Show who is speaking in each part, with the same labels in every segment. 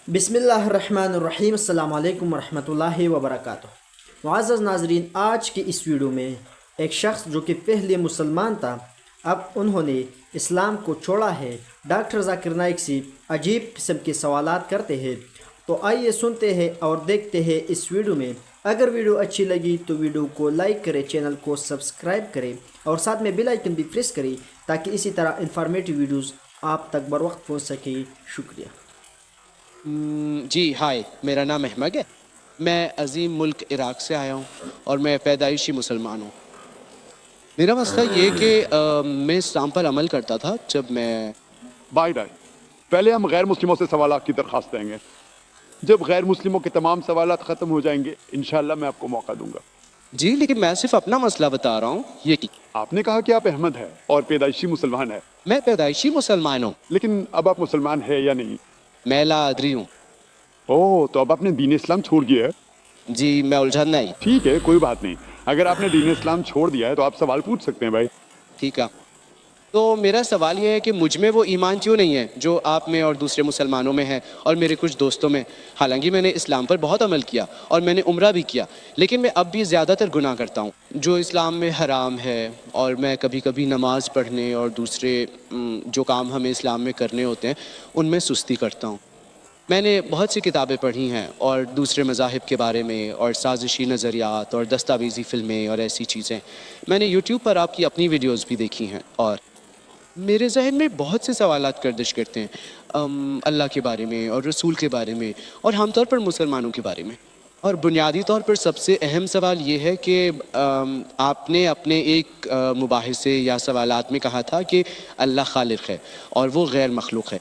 Speaker 1: بسم اللہ الرحمن الرحیم، السلام علیکم ورحمۃ اللہ وبرکاتہ۔ معزز ناظرین، آج کی اس ویڈیو میں ایک شخص جو کہ پہلے مسلمان تھا، اب انہوں نے اسلام کو چھوڑا ہے، ڈاکٹر ذاکر نائک سے عجیب قسم کے سوالات کرتے ہیں۔ تو آئیے سنتے ہیں اور دیکھتے ہیں اس ویڈیو میں۔ اگر ویڈیو اچھی لگی تو ویڈیو کو لائک کریں، چینل کو سبسکرائب کریں اور ساتھ میں بیل آئیکن بھی پریس کریں تاکہ اسی طرح انفارمیٹیو ویڈیوز آپ تک بر وقت پہنچ سکیں۔ شکریہ۔
Speaker 2: جی ہائے، میرا نام احمد ہے۔ میں عظیم ملک عراق سے آیا ہوں اور میں پیدائشی مسلمان ہوں۔ میرا مسئلہ یہ کہ میں اسلام پر عمل کرتا تھا جب میں
Speaker 3: بائی ڈائی پہلے ہم غیر مسلموں سے سوالات کی درخواست دیں گے۔ جب غیر مسلموں کے تمام سوالات ختم ہو جائیں گے انشاءاللہ میں آپ کو موقع دوں گا۔
Speaker 2: جی لیکن میں صرف اپنا مسئلہ بتا رہا ہوں یہ کہ
Speaker 3: آپ نے کہا کہ آپ احمد ہیں اور پیدائشی مسلمان ہیں،
Speaker 2: میں پیدائشی مسلمان ہوں۔
Speaker 3: لیکن اب آپ مسلمان ہیں یا نہیں؟
Speaker 2: میں لا ادری ہوں۔
Speaker 3: اوہ، تو اب آپ نے دین اسلام چھوڑ دیا ہے؟
Speaker 2: جی میں الجھن نہیں۔
Speaker 3: ٹھیک ہے، کوئی بات نہیں۔ اگر آپ نے دین اسلام چھوڑ دیا ہے تو آپ سوال پوچھ سکتے ہیں بھائی۔
Speaker 2: ٹھیک ہے، تو میرا سوال یہ ہے کہ مجھ میں وہ ایمان کیوں نہیں ہے جو آپ میں اور دوسرے مسلمانوں میں ہے اور میرے کچھ دوستوں میں۔ حالانکہ میں نے اسلام پر بہت عمل کیا اور میں نے عمرہ بھی کیا، لیکن میں اب بھی زیادہ تر گناہ کرتا ہوں جو اسلام میں حرام ہے، اور میں کبھی کبھی نماز پڑھنے اور دوسرے جو کام ہمیں اسلام میں کرنے ہوتے ہیں ان میں سستی کرتا ہوں۔ میں نے بہت سی کتابیں پڑھی ہیں اور دوسرے مذاہب کے بارے میں اور سازشی نظریات اور دستاویزی فلمیں اور ایسی چیزیں۔ میں نے یوٹیوب پر آپ کی اپنی ویڈیوز بھی دیکھی ہیں اور میرے ذہن میں بہت سے سوالات گردش کرتے ہیں اللہ کے بارے میں اور رسول کے بارے میں اور عام طور پر مسلمانوں کے بارے میں۔ اور بنیادی طور پر سب سے اہم سوال یہ ہے کہ آپ نے اپنے ایک مباحثے یا سوالات میں کہا تھا کہ اللہ خالق ہے اور وہ غیر مخلوق ہے،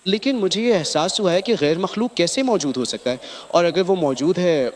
Speaker 2: لیکن مجھے یہ احساس ہوا ہے کہ غیر مخلوق کیسے موجود ہو سکتا ہے، اور اگر وہ موجود ہے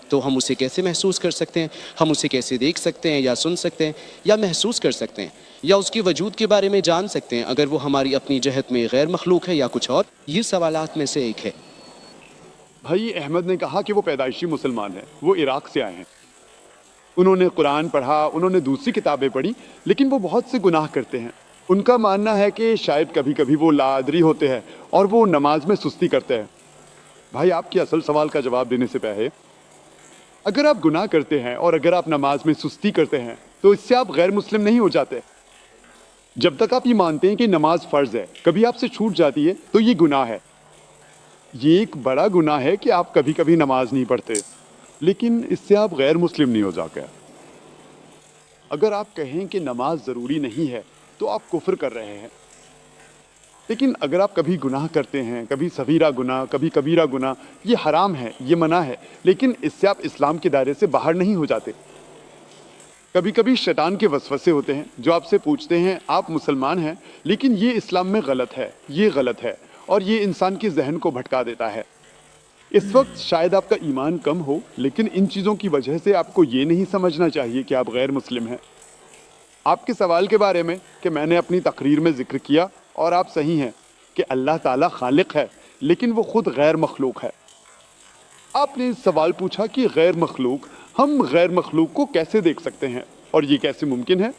Speaker 2: تو ہم اسے کیسے محسوس کر سکتے ہیں، ہم اسے کیسے دیکھ سکتے ہیں یا سن سکتے ہیں یا محسوس کر سکتے ہیں یا اس کے وجود کے بارے میں جان سکتے ہیں اگر وہ ہماری اپنی جہت میں غیر مخلوق ہے یا کچھ اور۔ یہ سوالات میں سے ایک ہے۔
Speaker 3: بھائی احمد نے کہا کہ وہ پیدائشی مسلمان ہیں، وہ عراق سے آئے ہیں، انہوں نے قرآن پڑھا، انہوں نے دوسری کتابیں پڑھی، لیکن وہ بہت سے گناہ کرتے ہیں۔ ان کا ماننا ہے کہ شاید کبھی کبھی وہ لا ادری ہوتے ہیں اور وہ نماز میں سستی کرتے ہیں۔ بھائی آپ کے اصل سوال کا جواب دینے سے پہلے، اگر آپ گناہ کرتے ہیں اور اگر آپ نماز میں سستی کرتے ہیں تو اس سے آپ غیر مسلم نہیں ہو جاتے۔ جب تک آپ یہ مانتے ہیں کہ نماز فرض ہے، کبھی آپ سے چھوٹ جاتی ہے تو یہ گناہ ہے۔ یہ ایک بڑا گناہ ہے کہ آپ کبھی کبھی نماز نہیں پڑھتے، لیکن اس سے آپ غیر مسلم نہیں ہو جاتے۔ اگر آپ کہیں کہ نماز ضروری نہیں ہے تو آپ کفر کر رہے ہیں، لیکن اگر آپ کبھی گناہ کرتے ہیں، کبھی صغیرہ گناہ، کبھی کبیرہ گناہ، یہ حرام ہے، یہ منع ہے، لیکن اس سے آپ اسلام کے دائرے سے باہر نہیں ہو جاتے۔ کبھی کبھی شیطان کے وسوسے ہوتے ہیں جو آپ سے پوچھتے ہیں آپ مسلمان ہیں لیکن یہ اسلام میں غلط ہے، یہ غلط ہے، اور یہ انسان کے ذہن کو بھٹکا دیتا ہے۔ اس وقت شاید آپ کا ایمان کم ہو، لیکن ان چیزوں کی وجہ سے آپ کو یہ نہیں سمجھنا چاہیے کہ آپ غیر مسلم ہیں۔ آپ کے سوال کے بارے میں کہ میں نے اپنی تقریر میں ذکر کیا اور آپ صحیح ہیں کہ اللہ تعالیٰ خالق ہے لیکن وہ خود غیر مخلوق ہے۔ آپ نے سوال پوچھا کہ غیر مخلوق، ہم غیر مخلوق کو کیسے دیکھ سکتے ہیں اور یہ کیسے ممکن ہے؟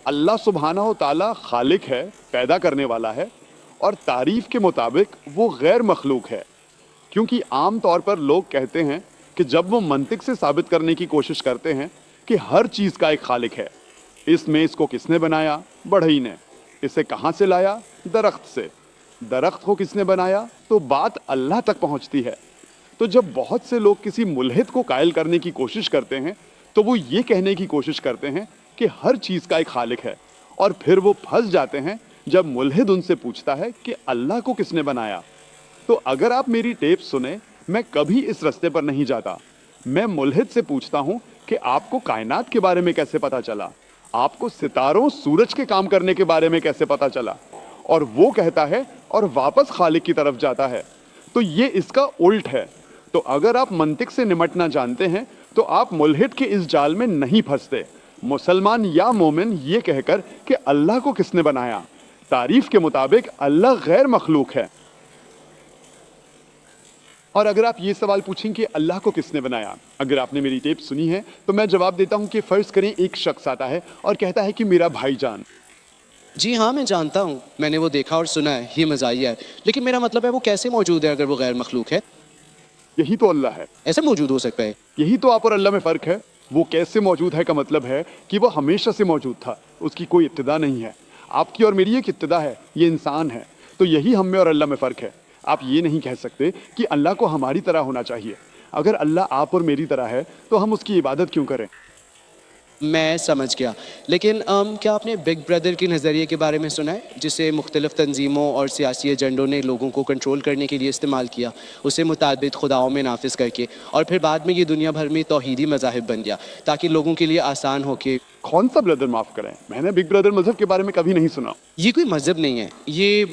Speaker 3: اللہ سبحانہ و تعالیٰ خالق ہے، پیدا کرنے والا ہے، اور تعریف کے مطابق وہ غیر مخلوق ہے، کیونکہ عام طور پر لوگ کہتے ہیں کہ جب وہ منطق سے ثابت کرنے کی کوشش کرتے ہیں کہ ہر چیز کا ایک خالق ہے، اس میں اس کو کس نے بنایا؟ بڑھئی نے۔ اسے کہاں سے لایا؟ درخت سے۔ درخت کو کس نے بنایا؟ تو بات اللہ تک پہنچتی ہے۔ تو جب بہت سے لوگ کسی ملحد کو قائل کرنے کی کوشش کرتے ہیں تو وہ یہ کہنے کی کوشش کرتے ہیں کہ ہر چیز کا ایک خالق ہے، اور پھر وہ پھنس جاتے ہیں جب ملحد ان سے پوچھتا ہے کہ اللہ کو کس نے بنایا۔ تو اگر آپ میری ٹیپ سنیں، میں کبھی اس رستے پر نہیں جاتا۔ میں ملحد سے پوچھتا ہوں کہ آپ کو کائنات کے بارے میں کیسے پتا چلا، آپ کو ستاروں سورج کے کام کرنے کے بارے میں کیسے پتا چلا، اور وہ کہتا ہے اور واپس خالق کی طرف جاتا ہے۔ تو یہ اس کا الٹ ہے۔ تو اگر آپ منطق سے نمٹنا جانتے ہیں تو آپ ملحد کے اس جال میں نہیں پھنستے۔ مسلمان یا مومن یہ کہہ کر کہ اللہ کو کس نے بنایا، تعریف کے مطابق اللہ غیر مخلوق ہے۔ اور اگر آپ یہ سوال پوچھیں کہ اللہ کو کس نے بنایا، اگر آپ نے میری ٹیپ سنی ہے تو میں جواب دیتا ہوں کہ فرض کریں ایک شخص آتا ہے اور کہتا ہے کہ میرا بھائی جان،
Speaker 2: جی ہاں میں جانتا ہوں، میں نے وہ دیکھا اور سنا ہے، یہ مزاحیہ ہے، لیکن میرا مطلب ہے وہ کیسے موجود ہے اگر وہ غیر مخلوق ہے؟
Speaker 3: یہی تو اللہ ہے.
Speaker 2: ایسے موجود ہو سکتا ہے؟
Speaker 3: یہی تو آپ اور اللہ میں فرق ہے. وہ کیسے موجود ہے کا مطلب ہے کہ وہ ہمیشہ سے موجود تھا، اس کی کوئی ابتدا نہیں ہے. آپ کی اور میری ایک ابتدا ہے، یہ انسان ہے. تو یہی ہم میں اور اللہ میں فرق ہے. آپ یہ نہیں کہہ سکتے کہ اللہ کو ہماری طرح ہونا چاہیے. اگر اللہ آپ اور میری طرح ہے تو ہم اس کی عبادت کیوں کریں؟
Speaker 2: میں سمجھ گیا، لیکن کیا آپ نے بگ بردر کے نظریے کے بارے میں سنا ہے، جسے مختلف تنظیموں اور سیاسی ایجنڈوں نے لوگوں کو کنٹرول کرنے کے لیے استعمال کیا، اسے متعدد خداؤں میں نافذ کر کے، اور پھر بعد میں یہ دنیا بھر میں توحیدی مذاہب بن گیا تاکہ لوگوں کے لیے آسان ہو کہ
Speaker 3: کون سا بردر معاف کریں؟ میں نے بگ بردر مذہب کے بارے میں کبھی نہیں سنا.
Speaker 2: یہ کوئی مذہب نہیں ہے، یہ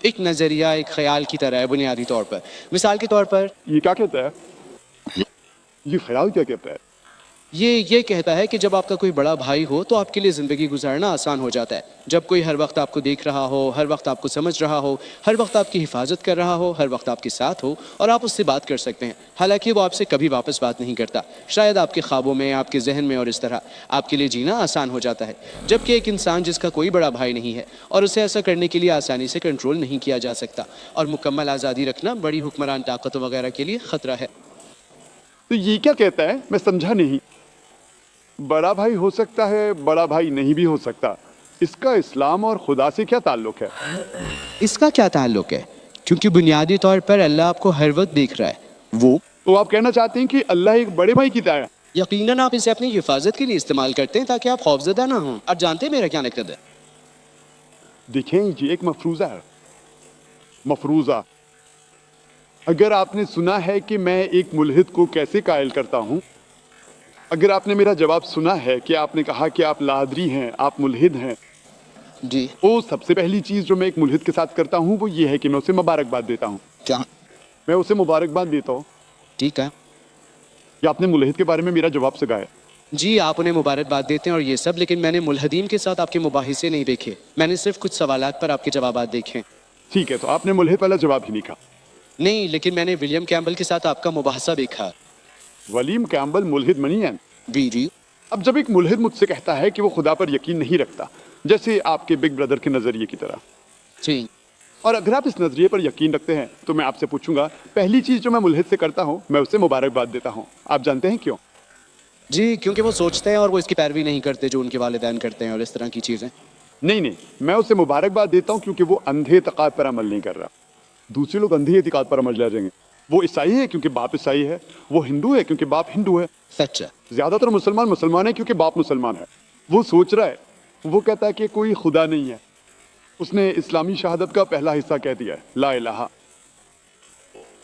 Speaker 2: ایک نظریہ، ایک خیال کی طرح ہے بنیادی طور پر. مثال کے طور پر
Speaker 3: یہ کیا کہتا ہے؟ یہ خیال کیا کہتا ہے؟
Speaker 2: یہ کہتا ہے کہ جب آپ کا کوئی بڑا بھائی ہو تو آپ کے لیے زندگی گزارنا آسان ہو جاتا ہے. جب کوئی ہر وقت آپ کو دیکھ رہا ہو، ہر وقت آپ کو سمجھ رہا ہو، ہر وقت آپ کی حفاظت کر رہا ہو، ہر وقت آپ کے ساتھ ہو اور آپ اس سے بات کر سکتے ہیں، حالانکہ وہ آپ سے کبھی واپس بات نہیں کرتا. شاید آپ کے خوابوں میں، آپ کے ذہن میں، اور اس طرح آپ کے لیے جینا آسان ہو جاتا ہے. جبکہ ایک انسان جس کا کوئی بڑا بھائی نہیں ہے اور اسے ایسا کرنے کے لیے آسانی سے کنٹرول نہیں کیا جا سکتا، اور مکمل آزادی رکھنا بڑی حکمران طاقتوں وغیرہ کے لیے خطرہ ہے.
Speaker 3: تو یہ کیا کہتا ہے؟ میں سمجھا نہیں. بڑا بھائی ہو سکتا ہے، بڑا بھائی نہیں بھی ہو سکتا. اس کا اسلام اور خدا سے کیا تعلق ہے؟
Speaker 2: اس کا کیا تعلق ہے؟ کیونکہ بنیادی طور پر اللہ آپ کو ہر وقت دیکھ رہا ہے. وہ
Speaker 3: تو آپ کہنا چاہتے ہیں کہ اللہ ایک بڑے بھائی کی طرح ہے؟
Speaker 2: یقیناً آپ اسے اپنی حفاظت کے لیے استعمال کرتے ہیں تاکہ آپ خوفزدہ نہ ہوں. آپ جانتے ہیں میرا کیا مقصد ہے؟
Speaker 3: دیکھیں یہ ایک مفروضہ ہے. مفروضہ. اگر آپ نے سنا ہے کہ میں ایک ملحد کو کیسے قائل کرتا ہوں، اگر آپ نے میرا جواب سنا ہے کہ آپ نے کہا کہ آپ لادری ہیں، آپ ملحد ہیں،
Speaker 2: جی
Speaker 3: تو سب سے پہلی چیز جو میں ایک ملحد کے ساتھ کرتا ہوں وہ یہ ہے کہ میں اسے مبارکباد دیتا ہوں.
Speaker 2: کیا؟
Speaker 3: میں اسے مبارکباد دیتا ہوں.
Speaker 2: ٹھیک ہے.
Speaker 3: یا آپ نے ملحد کے بارے میں میرا جواب سگایا؟
Speaker 2: جی آپ انہیں مبارکباد دیتے ہیں اور یہ سب، لیکن میں نے ملحدین کے ساتھ آپ کے مباحثے نہیں دیکھے. میں نے صرف کچھ سوالات پر آپ کے جوابات دیکھے.
Speaker 3: ٹھیک ہے، تو آپ نے ملحد والا جواب ہی لکھا.
Speaker 2: نہیں، لیکن میں نے ولیم کیمبل کے ساتھ آپ کا مباحثہ دیکھا.
Speaker 3: ولیم کیمبل ملحد منی ہے.
Speaker 2: جی
Speaker 3: اب جب ایک ملحد مجھ سے کہتا ہے کہ وہ خدا پر یقین نہیں رکھتا، جیسے آپ کے بگ بردر کے نظریے کی طرح،
Speaker 2: جی
Speaker 3: اور اگر آپ اس نظریے پر یقین رکھتے ہیں تو میں آپ سے پوچھوں گا، پہلی چیز جو میں ملحد سے کرتا ہوں میں اسے مبارکباد دیتا ہوں. آپ جانتے ہیں کیوں؟
Speaker 2: جی کیونکہ وہ سوچتے ہیں اور وہ اس کی پیروی نہیں کرتے جو ان کے والدین کرتے ہیں اور اس طرح کی چیزیں.
Speaker 3: نہیں، میں اسے مبارکباد دیتا ہوں کیونکہ وہ اندھے اعتقاد پر عمل نہیں کر رہا. دوسرے لوگ اندھے اعتقاد پر عمل لے جائیں گے. وہ عیسائی ہے کیونکہ باپ عیسائی ہے، وہ ہندو ہے کیونکہ باپ ہندو ہے،
Speaker 2: سچ ہے.
Speaker 3: زیادہ تر مسلمان ہے کیونکہ باپ مسلمان ہے. وہ سوچ رہا ہے، وہ کہتا ہے کہ کوئی خدا نہیں ہے. اس نے اسلامی شہادت کا پہلا حصہ کہہ دیا ہے، لا الہ.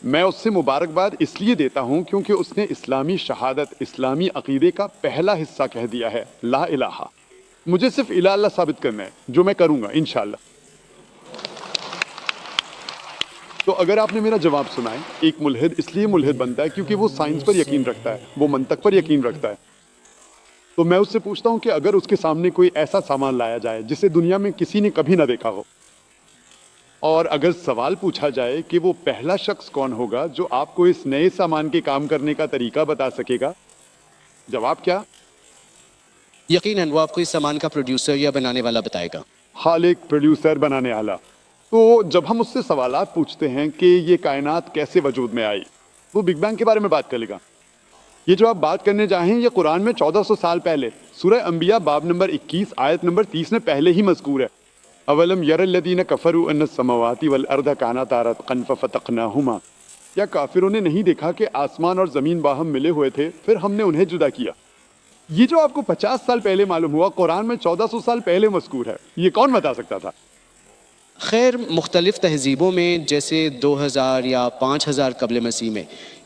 Speaker 3: میں اس سے مبارکباد اس لیے دیتا ہوں کیونکہ اس نے اسلامی شہادت، اسلامی عقیدے کا پہلا حصہ کہہ دیا ہے، لا الہ. مجھے صرف الہ اللہ ثابت کرنا ہے، جو میں کروں گا انشاءاللہ. تو اگر آپ نے میرا جواب سنا ہے، ایک ملحد اس لیے ملحد بنتا ہے کیونکہ وہ سائنس پر یقین رکھتا ہے، وہ منطق پر یقین رکھتا ہے. تو میں اس سے پوچھتا ہوں کہ اگر اس کے سامنے کوئی ایسا سامان لایا جائے جسے دنیا میں کسی نے کبھی نہ دیکھا ہو، اور اگر سوال پوچھا جائے کہ وہ پہلا شخص کون ہوگا جو آپ کو اس نئے سامان کے کام کرنے کا طریقہ بتا سکے گا، جواب کیا؟
Speaker 2: یقیناً وہ آپ کو اس سامان کا پروڈیوسر یا بنانے والا بتائے گا.
Speaker 3: خالق، پروڈیوسر، بنانے والا. تو جب ہم اس سے سوالات پوچھتے ہیں کہ یہ کائنات کیسے وجود میں آئی، وہ بگ بینگ کے بارے میں بات کرے گا. یہ جو آپ بات کرنے چاہیں یہ قرآن میں 1400 سال پہلے سورہ انبیاء باب نمبر 21 آیت نمبر 30 میں پہلے ہی مذکور ہے. اولم یر الذین کفروا ان السماوات والارض کانتا رتقا ففتقناہما. یا کافروں نے نہیں دیکھا کہ آسمان اور زمین باہم ملے ہوئے تھے پھر ہم نے انہیں جدا کیا. یہ جو آپ کو 50 سال پہلے معلوم ہوا قرآن میں 1400 سال پہلے مذکور ہے، یہ کون بتا سکتا تھا؟
Speaker 2: خیر مختلف تہذیبوں میں جیسے 2000 یا 5000 قبل مسیح میں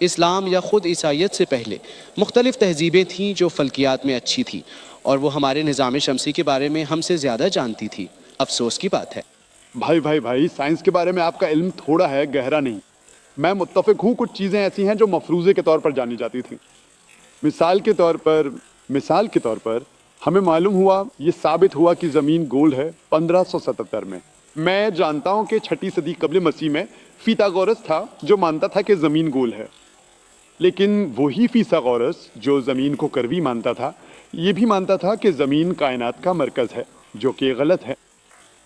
Speaker 2: اسلام یا خود عیسائیت سے پہلے مختلف تہذیبیں تھیں جو فلکیات میں اچھی تھیں اور وہ ہمارے نظام شمسی کے بارے میں ہم سے زیادہ جانتی تھی. افسوس کی بات ہے.
Speaker 3: بھائی سائنس کے بارے میں آپ کا علم تھوڑا ہے، گہرا نہیں. میں متفق ہوں کچھ چیزیں ایسی ہیں جو مفروضے کے طور پر جانی جاتی تھیں. مثال کے طور پر ہمیں معلوم ہوا، یہ ثابت ہوا کہ زمین گول ہے 1577 میں. میں جانتا ہوں کہ 6 صدی قبل مسیح میں فیثاغورس تھا جو مانتا تھا کہ زمین گول ہے، لیکن وہی فیثاغورس جو زمین کو کروی مانتا تھا یہ بھی مانتا تھا کہ زمین کائنات کا مرکز ہے، جو کہ غلط ہے.